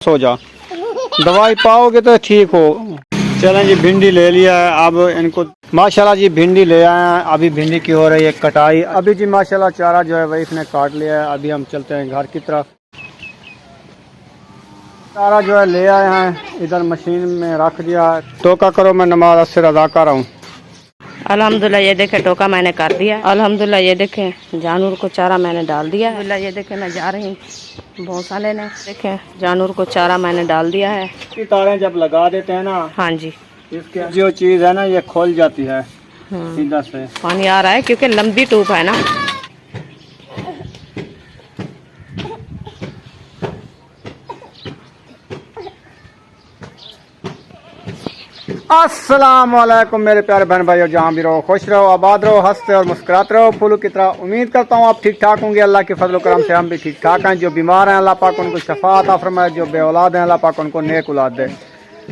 सो जा, दवाई पाओगे तो ठीक हो। चलें जी, भिंडी ले लिया है। अब इनको माशाल्लाह जी भिंडी ले आए हैं। अभी भिंडी की हो रही है कटाई। अभी जी माशाल्लाह चारा जो है वही इसने काट लिया है। अभी हम चलते हैं घर की तरफ। चारा जो है ले आए हैं, इधर मशीन में रख दिया। तो क्या करो, मैं नमाज असर अदा कर रहा हूँ। अल्हम्दुलिल्लाह ये देखे टोका मैंने कर दिया। अल्हम्दुलिल्लाह ये देखे जानवर को चारा मैंने डाल दिया है। ये देखे मैं जा रही हूँ भूसा लेने। देखे जानवर को चारा मैंने डाल दिया है। ये तारें जब लगा देते हैं ना, हाँ जी, इसके जो चीज़ है ना ये खोल जाती है सीधा से। पानी आ रहा है क्योंकि लंबी टूप है ना। अस्सलाम वालेकुम मेरे प्यारे बहन भाइयों, जहाँ भी रहो खुश रहो, आबाद रहो, हंसते और मुस्कुराते रहो फूलों की तरह। उम्मीद करता हूँ आप ठीक ठाक होंगे। अल्लाह के फजल करम से हम भी ठीक ठाक हैं। जो बीमार हैं अल्लाह पाक उनको शफा अता फरमाए, जो बे औलाद हैं अल्लाह पाक उनको नेक औलाद दे।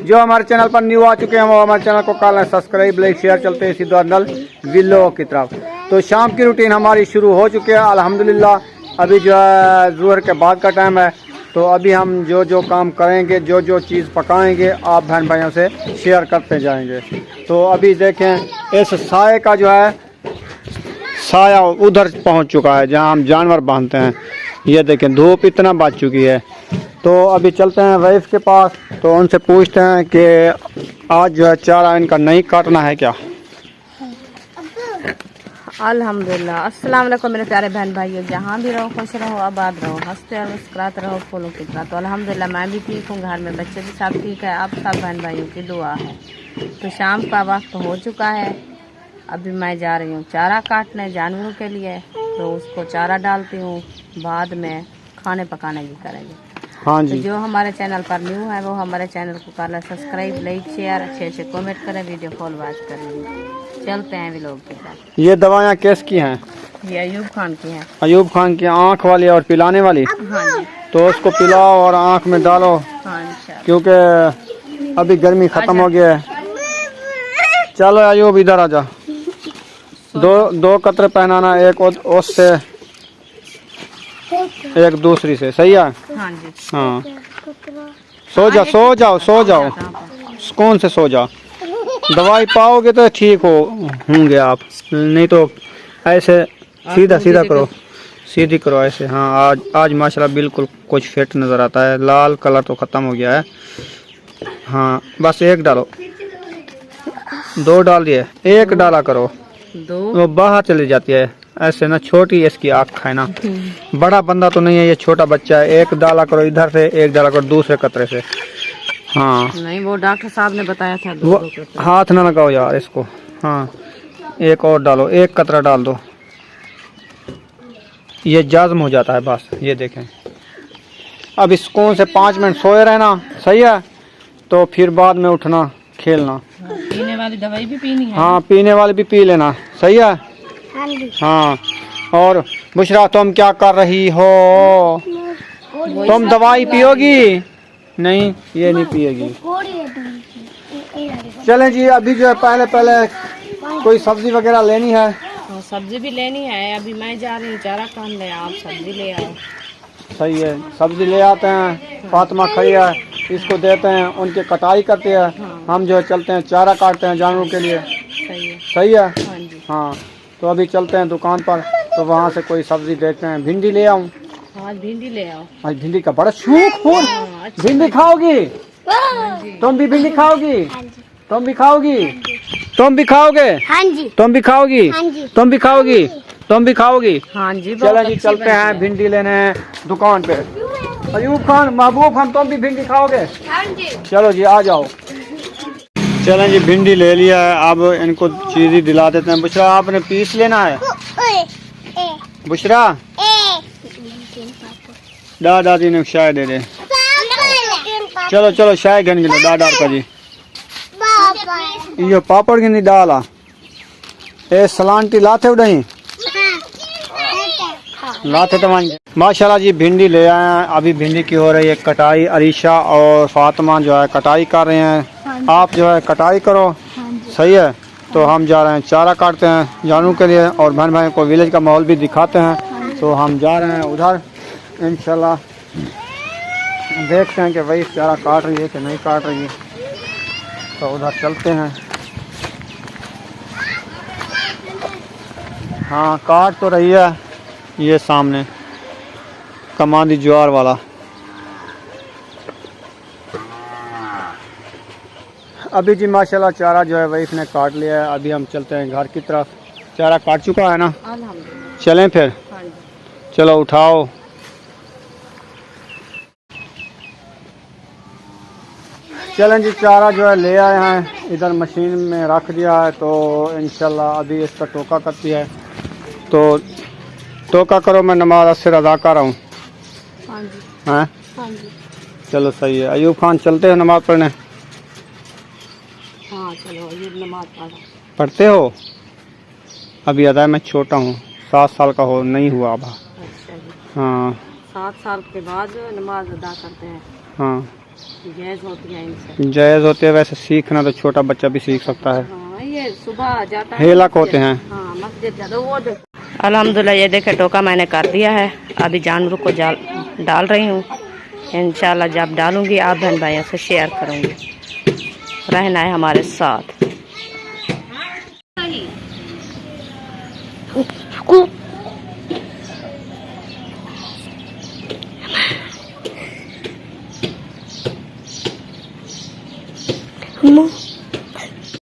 जो हमारे चैनल पर न्यू आ चुके हैं वो हमारे चैनल को कर लें सब्सक्राइब, लाइक शेयर। चलते हैं सीधा नल विलो की तरफ। तो शाम की रूटीन हमारी शुरू हो चुकी है अल्हम्दुलिल्लाह। अभी जो है ज़ोहर के बाद का टाइम है, तो अभी हम जो जो काम करेंगे, जो जो चीज़ पकाएंगे, आप बहन भाइयों से शेयर करते जाएंगे। तो अभी देखें इस साए का जो है साया उधर पहुंच चुका है जहां हम जानवर बांधते हैं। ये देखें धूप इतना बच चुकी है। तो अभी चलते हैं वाइफ के पास, तो उनसे पूछते हैं कि आज जो है चारा इनका नहीं काटना है क्या। अल्हम्दुलिल्लाह। अस्सलाम वालेकुम मेरे प्यारे बहन भाइयों, जहाँ भी रहो खुश रहो, आबाद रहो, हंसते और मुस्कुराते रहो फूलों की तरह। तो अल्हम्दुलिल्लाह मैं भी ठीक हूँ, घर में बच्चे भी सब ठीक है। आप सब बहन भाइयों की दुआ है। तो शाम का वक्त हो चुका है। अभी मैं जा रही हूँ चारा काटने जानवरों के लिए। तो उसको चारा डालती हूँ, बाद में खाने पकाने की करेंगे। हाँ तो जी, जो हमारे चैनल पर न्यू है वो हमारे चैनल को कर ले सब्सक्राइब, लाइक शेयर, अच्छे कमेंट करें, वीडियो फॉल वॉच करें। चलते हैं व्लॉग के साथ। ये दवाइयाँ किसकी हैं? ये अयूब खान की है। अयूब खान की आँख वाली और पिलाने वाली। हाँ जी, तो उसको पिलाओ और आँख में डालो, हाँ इंशाल्लाह। क्योंकि अभी गर्मी ख़त्म हो गया है। चलो अयूब इधर आ जा। दो कतरे पहनाना, एक उस से एक दूसरी से, सही है? हाँ जी, हाँ, सो जा, सो जाओ, सो जाओ, सुकून से सो जा। दवाई पाओगे तो ठीक होंगे आप, नहीं तो ऐसे सीधा सीधा करो, सीधी करो ऐसे। हाँ, आज माशाल्लाह बिल्कुल कुछ फिट नज़र आता है। लाल कलर तो ख़त्म हो गया है। हाँ, बस एक डालो, दो डाल दिए, एक डाला करो, दो वो बाहर चली जाती है ऐसे ना। छोटी इसकी आँख है ना, बड़ा बंदा तो नहीं है, ये छोटा बच्चा है। एक डाला करो इधर से, एक डाला करो दूसरे कतरे से। हाँ नहीं, वो डॉक्टर साहब ने बताया था वो हाथ ना लगाओ यार इसको। हाँ, एक और डालो, एक कतरा डाल दो, ये जाज़म हो जाता है बस। ये देखें, अब सुकून से 5 मिनट सोए रहना, सही है? तो फिर बाद में उठना, खेलना। पीने वाली दवाई भी पीनी है। हाँ, पीने वाले भी पी लेना, सही है? हाँ। और बुशरा तुम क्या कर रही हो? तुम दवाई पियोगी? नहीं, ये नहीं पिएगी। चलें जी, अभी जो है पहले कोई सब्जी वगैरह लेनी है। सब्जी भी लेनी है। अभी मैं जा रही हूँ चारा काटने, आप सब्जी ले आओ। सही है, सब्जी ले आते हैं। फातिमा खड़ी है, इसको देते हैं, उनकी कटाई करते हैं। हम जो है चलते हैं चारा काटते हैं जानवरों के लिए। सही है, सही है? हाँ जी। हाँ, तो अभी चलते हैं दुकान पर, तो वहाँ से कोई सब्जी देखते हैं। भिंडी ले आऊँ? आज भिंडी ले आओ। आज भिंडी का बड़ा शौक हो। भिंडी खाओगी? तुम भी भिंडी खाओगी? तुम भी खाओगी? तुम भी खाओगे? हाँ जी, तुम भी खाओगी? हाँ जी, तुम भी खाओगी? तुम भी खाओगी? हाँ जी, चलो जी, चलते हैं भिंडी लेने दुकान पे। अयूब खान, महबूब खान, तुम भी भिंडी खाओगे? हाँ जी। चलो जी, आ जाओ। चलें जी, भिंडी ले लिया है। अब इनको चीज़ी दिला देते हैं। बुशरा आपने पीस लेना है। बुशरा दादी ने चाय दे दे। चलो चलो, चाय घन गिनो दादा का जी। ये पापड़ की नहीं डाला, ए सलांटी लाते उड़ाई लाते तो माशाल्लाह जी भिंडी ले आए हैं। अभी भिंडी की हो रही है कटाई। अरीशा और फातिमा जो है कटाई कर रहे हैं। आप जो है कटाई करो, सही है? तो हम जा रहे हैं चारा काटते हैं जानवरों के लिए, और बहन भाई को विलेज का माहौल भी दिखाते हैं। तो हम जा रहे हैं उधर इंशाल्लाह। देखते हैं कि वही चारा काट रही है कि नहीं काट रही है, तो उधर चलते हैं। हाँ काट तो रही है, ये सामने कमांदी ज्वार वाला। अभी जी माशाल्लाह चारा जो है वाइफ ने काट लिया है। अभी हम चलते हैं घर की तरफ। चारा काट चुका है ना, अल्हम्दुलिल्लाह। चलें फिर। हाँ जी। चलो उठाओ। चलें जी, चारा जो है ले आए हैं, इधर मशीन में रख दिया है। तो इंशाल्लाह अभी इसका टोका करती है, तो टोका करो, मैं नमाज असर अदा कर रहा हूँ। हाँ जी। हैं? हाँ जी। चलो सही है। अयूब खान चलते हैं नमाज पढ़ने। हाँ चलो, ये नमाज पढ़ते हो? अभी अदा मैं छोटा हूँ, 7 साल का हो नहीं हुआ अभी। अच्छा जी। हाँ 7 साल के बाद नमाज अदा करते हैं। हाँ जायज़ होती है इनसे। जायज़ होते हैं, वैसे सीखना तो छोटा बच्चा भी सीख सकता है। हाँ, ये सुबह जाता है, हेलक होते हैं। हाँ मस्जिद जाता वो देखो। अल्हम्दुलिल्लाह ये देखे टोका मैंने कर दिया है। अभी जानवरों को डाल रही हूँ। इंशाल्लाह जब डालूंगी आप बहन भाइयों से शेयर करूँगी। रहना है हमारे साथ।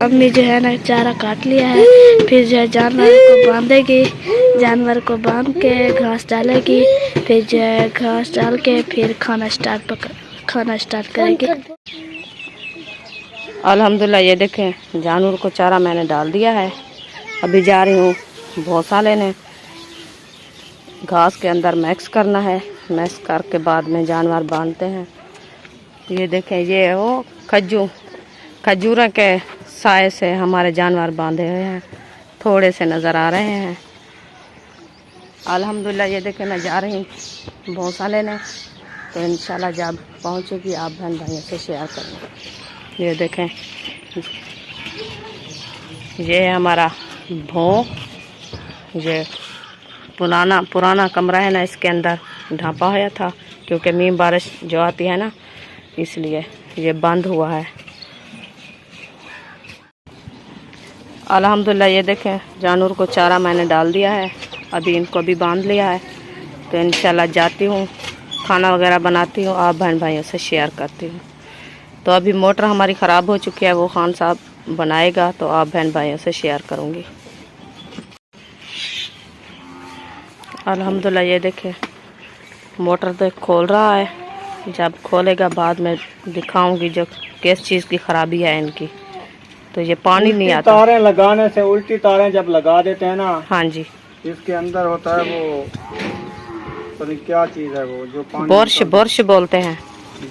मम्मी जो है ना चारा काट लिया है, फिर जो है जानवर को बांधेगी, जानवर को बांध के घास डालेगी, फिर जो है घास डाल के फिर खाना स्टार्ट करेगी। अल्हम्दुलिल्लाह ये देखें जानवर को चारा मैंने डाल दिया है। अभी जा रही हूँ भौसा लेने। घास के अंदर मिक्स करना है, मिक्स करके बाद में जानवर बांधते हैं। ये देखें ये वो खजूर के साए से हमारे जानवर बांधे हुए हैं, थोड़े से नज़र आ रहे हैं। अल्हम्दुलिल्लाह ये देखें मैं जा रही हूँ भौसा लेने, तो इंशाल्लाह जब पहुँचेगी आप बहन भाइयों से शेयर करूँगी। ये देखें ये है हमारा भों। ये पुराना कमरा है ना, इसके अंदर ढांपा हुआ था, क्योंकि मीम बारिश जो आती है ना, इसलिए ये बंद हुआ है। अल्हम्दुलिल्लाह ये देखें जानवर को चारा मैंने डाल दिया है। अभी इनको भी बांध लिया है, तो इंशाल्लाह जाती हूँ खाना वगैरह बनाती हूँ, आप बहन भाइयों से शेयर करती हूँ। तो अभी मोटर हमारी ख़राब हो चुकी है, वो खान साहब बनाएगा, तो आप बहन भाइयों से शेयर करूँगी। अल्हम्दुलिल्लाह ये देखें मोटर तो खोल रहा है, जब खोलेगा बाद में दिखाऊंगी जो किस चीज़ की ख़राबी है इनकी। तो ये पानी नहीं आता। तारें लगाने से, उल्टी तारें जब लगा देते हैं ना, हाँ जी, इसके अंदर होता है वो पता नहीं क्या चीज़ है, वो जो पानी बुरश बोलते हैं।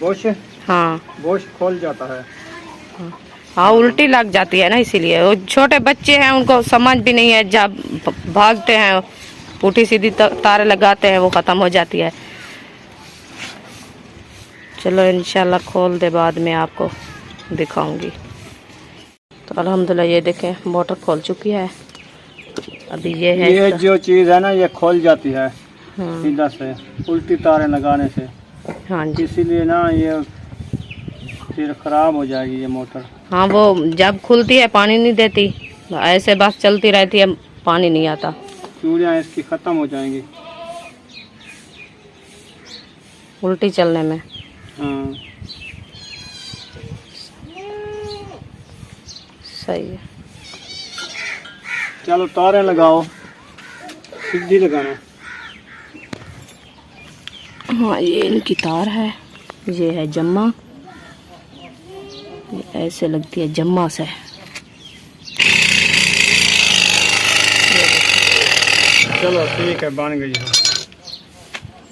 बुश? हाँ बुश खोल जाता है। हाँ उल्टी लग जाती है ना, इसीलिए। वो छोटे बच्चे हैं, उनको समझ भी नहीं है, जब भागते हैं पुठी सीधी तारे लगाते हैं, वो ख़त्म हो जाती है। चलो इंशाल्लाह खोल दे बाद में आपको दिखाऊंगी। तो अल्हम्दुलिल्लाह ये देखें मोटर खोल चुकी है। अभी ये है ये जो चीज़ है ना, ये खोल जाती है हाँ, इधर से उल्टी तारें लगाने से। हाँ जी, इसीलिए ना ये फिर ख़राब हो जाएगी ये मोटर। हाँ वो जब खुलती है पानी नहीं देती, ऐसे बस चलती रहती है, पानी नहीं आता। चूड़ियाँ इसकी ख़त्म हो जाएंगी उल्टी चलने में। हाँ सही है। चलो तारें लगाओ, सीधी लगाना। हाँ ये इनकी तार है, ये है जम्मा, ये ऐसे लगती है जम्मा से। चलो ठीक है, बन गई है।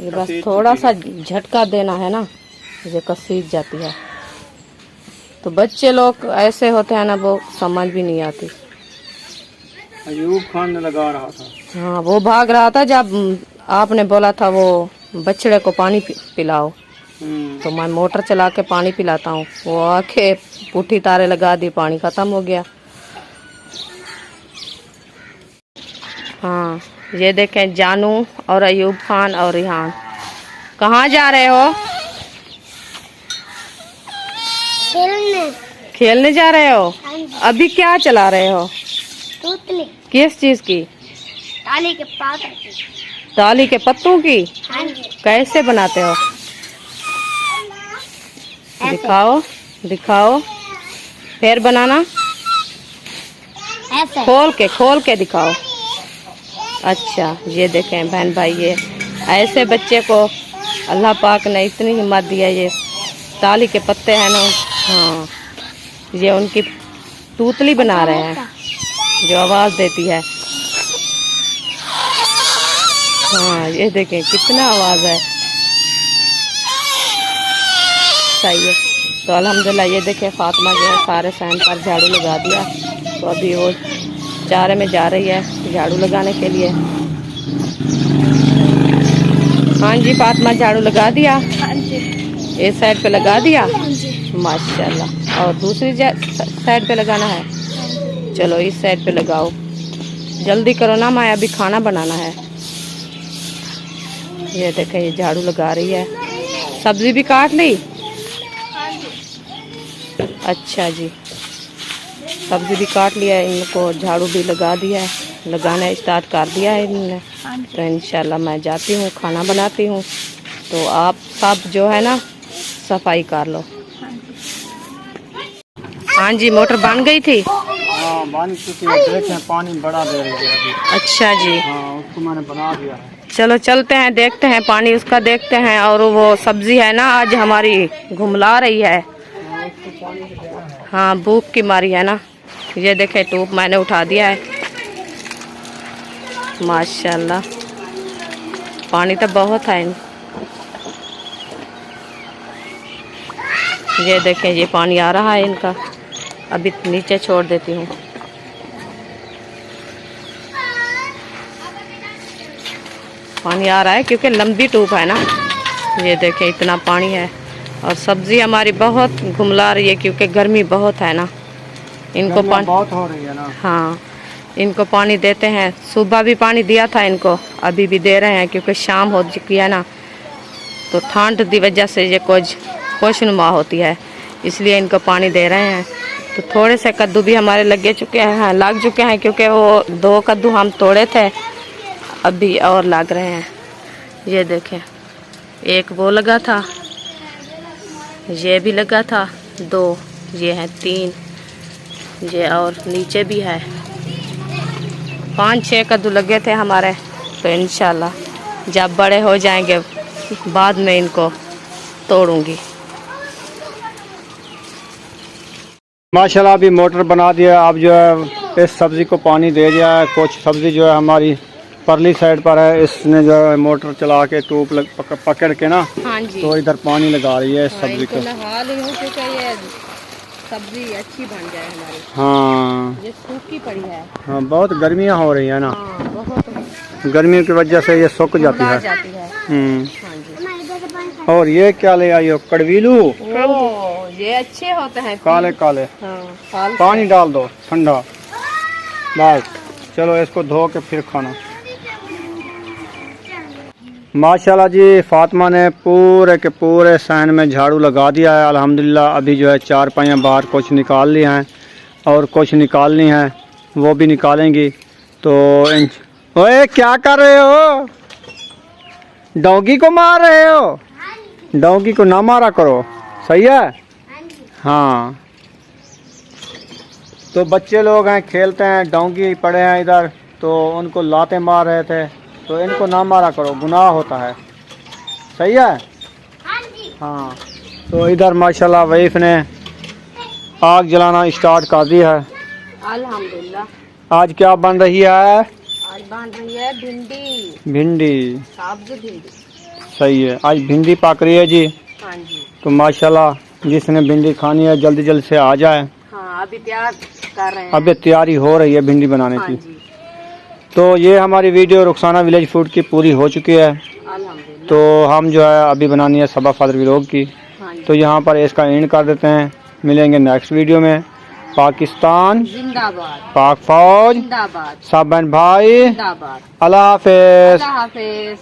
ये बस थोड़ा सा झटका देना है ना, ये कसीज जाती है। तो बच्चे लोग ऐसे होते हैं ना, वो समझ भी नहीं आती। अयूब खान ने लगा रहा था। हाँ वो भाग रहा था जब आपने बोला था वो बछड़े को पानी पिलाओ, तो मैं मोटर चला के पानी पिलाता हूँ। वो आके पुठी तारे लगा दी, पानी ख़त्म हो गया। हाँ ये देखें जानू और अयूब खान और रिहान कहाँ जा रहे हो? खेलने जा रहे हो? अभी क्या चला रहे हो? तोतले किस चीज की? ताली के पात्र की। ताली के पत्तों की? हाँ जी। कैसे बनाते हो? दिखाओ दिखाओ, फिर बनाना। ऐसे खोल के दिखाओ। अच्छा, ये देखें बहन भाई, ये ऐसे बच्चे को अल्लाह पाक ने इतनी हिम्मत दिया। ये ताली के पत्ते हैं ना, हाँ, ये उनकी तूतली बना रहे हैं जो आवाज़ देती है। हाँ, ये देखें कितना आवाज़ है। सही है। तो अल्हम्दुलिल्लाह ये देखें फातिमा जो है सारे सहन पर झाड़ू लगा दिया। तो अभी वो चारे में जा रही है झाड़ू लगाने के लिए। हाँ जी फातिमा, झाड़ू लगा दिया? हाँ जी। इस साइड पे लगा दिया? हाँ जी। माशाल्लाह। और दूसरी साइड पे लगाना है? चलो इस साइड पे लगाओ। जल्दी करो ना माया, अभी खाना बनाना है। ये देखें ये झाड़ू लगा रही है। सब्जी भी काट ली? अच्छा जी, सब्जी भी काट लिया है, इनको झाड़ू भी लगा दिया है, लगाना स्टार्ट कर दिया है इन्होंने। तो इंशाल्लाह मैं जाती हूँ, खाना बनाती हूँ। तो आप सब जो है ना सफाई कर लो। हाँ जी, मोटर बन गई थी? हाँ बन चुकी है, देखें पानी बड़ा दे रही है अभी। अच्छा जी, हाँ उसको मैंने बना दिया है। चलो चलते हैं, देखते हैं पानी उसका देखते हैं। और वो सब्जी है ना आज हमारी घुमला रही है। हाँ भूख की मारी है ना। ये देखे टूप मैंने उठा दिया है। माशाल्लाह पानी तो बहुत है। ये देखें ये पानी आ रहा है इनका, अभी नीचे छोड़ देती हूँ। पानी आ रहा है क्योंकि लंबी टूप है ना। ये देखें इतना पानी है। और सब्जी हमारी बहुत घुमला रही है क्योंकि गर्मी बहुत है ना। इनको पानी बहुत हो रही है ना। हाँ, इनको पानी देते हैं। सुबह भी पानी दिया था इनको, अभी भी दे रहे हैं क्योंकि शाम हो चुकी है ना। तो ठंड की वजह से ये कुछ खुशनुमा होती है, इसलिए इनको पानी दे रहे हैं। तो थोड़े से कद्दू भी हमारे लग चुके हैं क्योंकि वो 2 कद्दू हम तोड़े थे, अभी और लग रहे हैं। ये देखें एक वो लगा था, ये भी लगा था 2, ये हैं 3, ये और नीचे भी है 5-6 कद्दू लगे थे हमारे। तो इंशाल्लाह जब बड़े हो जाएंगे बाद में इनको तोड़ूंगी। माशाल्लाह अभी मोटर बना दिया। अब जो है इस सब्ज़ी को पानी दे दिया है। कुछ सब्ज़ी जो है हमारी परली साइड पर है, इसने जो है मोटर चला के टूप पकड़ के ना, हाँ जी, तो इधर पानी लगा रही है इस सब्ज़ी को। नहा ली हूँ क्योंकि ये सब्जी अच्छी बन जाए हमारी। हाँ ये सूखी पड़ी है। हाँ, बहुत गर्मियाँ हो रही है ना। हाँ, बहुत गर्मियों की वजह से ये सूख जाती है। जाती है। हम्म। हाँ जी। और ये क्या ले आई हो? कड़वीलू। ओ, ये अच्छे होते हैं काले काले। हाँ, पानी डाल दो ठंडा, बस। चलो इसको धो के फिर खाना। माशाल्लाह जी फातिमा ने पूरे के पूरे सहन में झाड़ू लगा दिया है अल्हम्दुलिल्लाह। अभी जो है 4 पाइयाँ बाहर कुछ निकाल ली हैं और कुछ निकालनी है, वो भी निकालेंगी। तो ओए क्या कर रहे हो? डॉगी को मार रहे हो? डॉगी को ना मारा करो, सही है? हाँ, तो बच्चे लोग हैं खेलते हैं, डॉगी पड़े हैं इधर, तो उनको लाते मार रहे थे। तो इनको ना मारा करो, गुनाह होता है, सही है? हाँ। तो इधर माशाल्लाह वाइफ ने आग जलाना स्टार्ट कर दी है। अल्हम्दुलिल्लाह। आज क्या बन रही है? आज बन रही है भिंडी। भिंडी, सब्जी भिंडी। सही है, आज भिंडी पक रही है जी। हाँ जी। तो माशाल्लाह जिसने भिंडी खानी है जल्दी जल्दी से आ जाए। हाँ, अभी तैयार कर रहे हैं। अभी तैयारी हो रही है भिंडी बनाने हाँ की। जी। तो ये हमारी वीडियो रुखसाना विलेज फूड की पूरी हो चुकी है। अल्हम्दुलिल्लाह। तो हम जो है अभी बनानी है सबा फादर व्लॉग की। हाँ जी। तो यहाँ पर इसका एंड कर देते हैं, मिलेंगे नेक्स्ट वीडियो में। पाकिस्तान जिंदाबाद, पाक फौज जिंदाबाद, सब बहन भाई, जिंदाबाद। अल्लाह हाफिज। अल्लाह हाफिज।